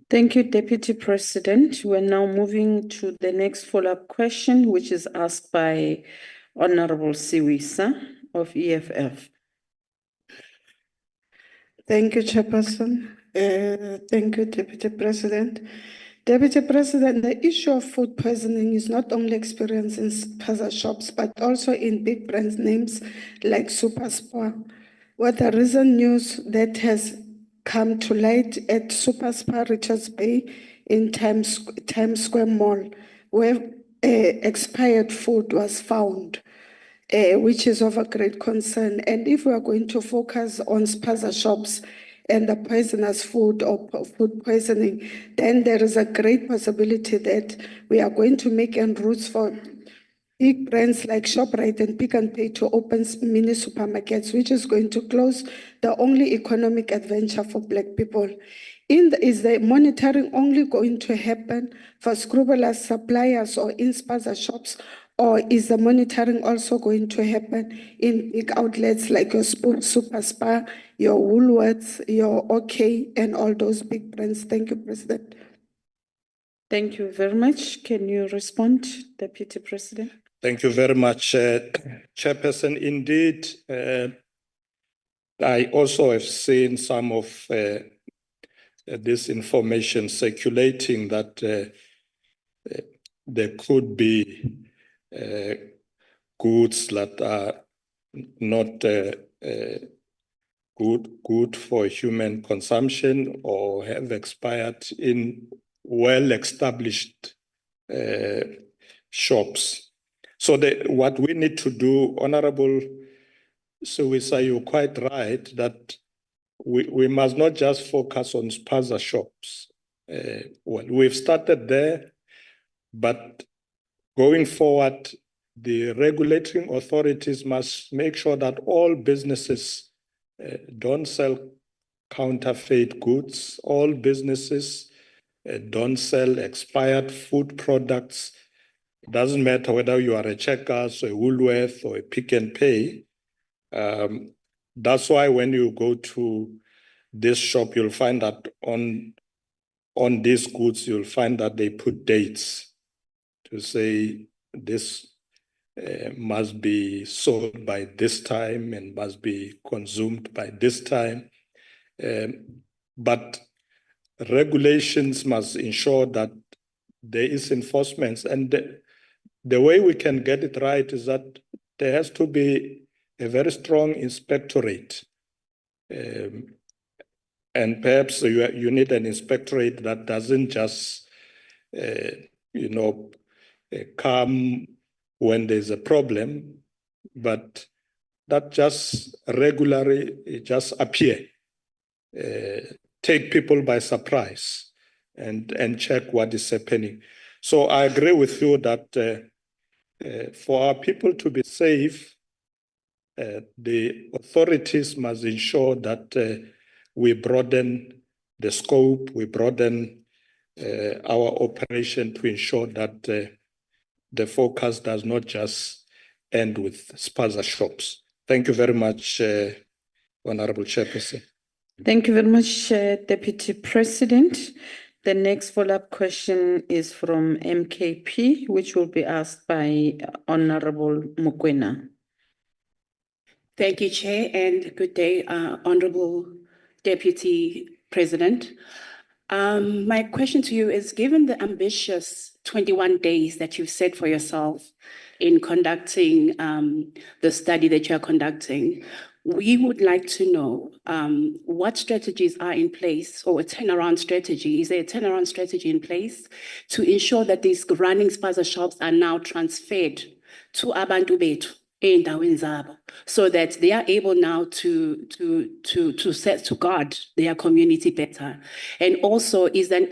Thank you, Deputy President. We're now moving to the next follow-up question, which is asked by Honorable Siwisa of EFF. Thank you, Chairperson. Thank you, Deputy President. Deputy President, the issue of food poisoning is not only experienced in Spaza shops, but also in big brand names like Spar. With the recent news that has come to light at Spar Richards Bay in Times Square Mall, where expired food was found, which is of a great concern. And if we are going to focus on Spaza shops and the poisonous food or food poisoning, then there is a great possibility that we are going to make routes for big brands like Shoprite and Pick and Pay to open mini supermarkets, which is going to close the only economic adventure for Black people. Is the monitoring only going to happen for scrupulous suppliers or in Spaza shops, or is the monitoring also going to happen in big outlets like your Super Spar, your Woolworths, your OK, and all those big brands? Thank you, President. Thank you very much. Can you respond, Deputy President? Thank you very much, Chairperson. Indeed, I also have seen some of this information circulating that there could be goods that are not good for human consumption or have expired in well-established shops. So what we need to do, Honorable Siwisa, you're quite right that we must not just focus on Spaza shops. Well, we've started there, but going forward, the regulating authorities must make sure that all businesses don't sell counterfeit goods, all businesses don't sell expired food products. It doesn't matter whether you are a Checkers or a Woolworth or a Pick and Pay. That's why when you go to this shop, you'll find that on these goods, you'll find that they put dates to say this must be sold by this time and must be consumed by this time. But regulations must ensure that there is enforcement. And the way we can get it right is that there has to be a very strong inspectorate. And perhaps you need an inspectorate that doesn't just, come when there's a problem, but that just regularly just appear, take people by surprise and check what is happening. So I agree with you that for our people to be safe, the authorities must ensure that we broaden the scope, we broaden our operation to ensure that the focus does not just end with Spaza shops. Thank you very much, Honorable Chairperson. Thank you very much, Deputy President. The next follow-up question is from MKP, which will be asked by Honorable Mokoena. Thank you, Chair, and good day, Honorable Deputy President. My question to you is, given the ambitious 21 days that you've set for yourself in conducting the study that you're conducting, we would like to know what strategies are in place, or a turnaround strategy. Is there a turnaround strategy in place to ensure that these running Spaza shops are now transferred to Abantu Bethu, so that they are able now to guard their community better? And also, is there an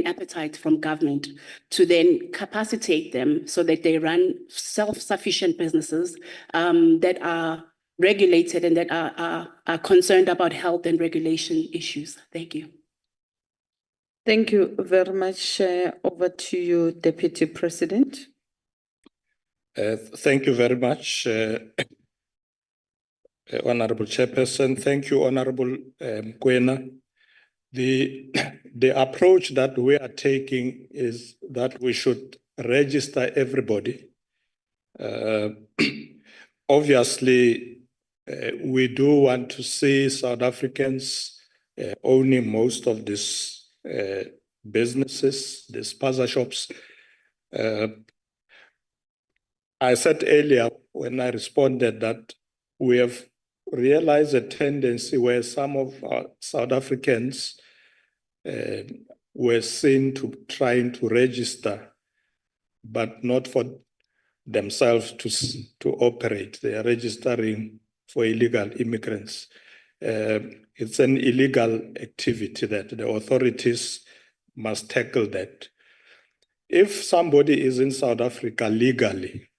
appetite from government to then capacitate them so that they run self-sufficient businesses that are regulated and that are concerned about health and regulation issues? Thank you. Thank you very much. Over to you, Deputy President. Thank you very much, Honorable Chairperson. Thank you, Honorable Mokoena. The, the approach that we are taking is that we should register everybody. Obviously, we do want to see South Africans owning most of these businesses, the Spaza shops. I said earlier when I responded that we have realized a tendency where some of our South Africans were seen to trying to register, but not for themselves to operate. They are registering for illegal immigrants. It's an illegal activity that the authorities must tackle that. If somebody is in South Africa legally,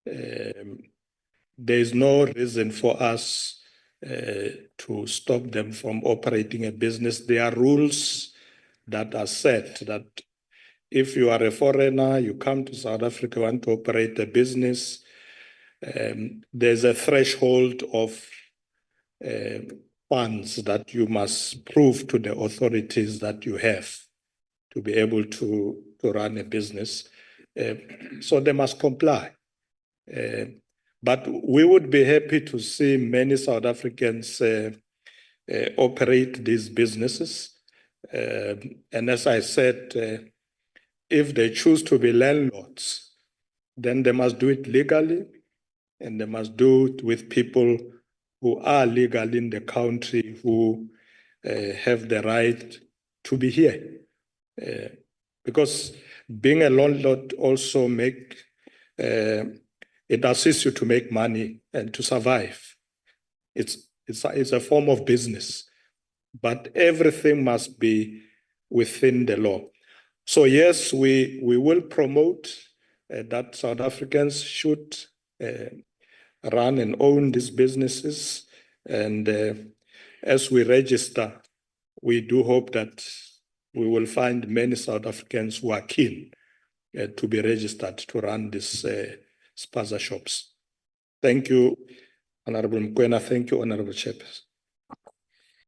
there is no reason for us to stop them from operating a business. There are rules that are set that if you are a foreigner, you come to South Africa, want to operate a business, there's a threshold of funds that you must prove to the authorities that you have to be able to run a business. So they must comply. But we would be happy to see many South Africans operate these businesses. And as I said, if they choose to be landlords, then they must do it legally, and they must do it with people who are legal in the country, who have the right to be here. Because being a landlord also it assists you to make money and to survive. It's a form of business, but everything must be within the law. So yes, we will promote that South Africans should run and own these businesses. And as we register, we do hope that we will find many South Africans who are keen to be registered to run these Spaza shops. Thank you, Honorable Mkwena. Thank you, Honorable Chairperson.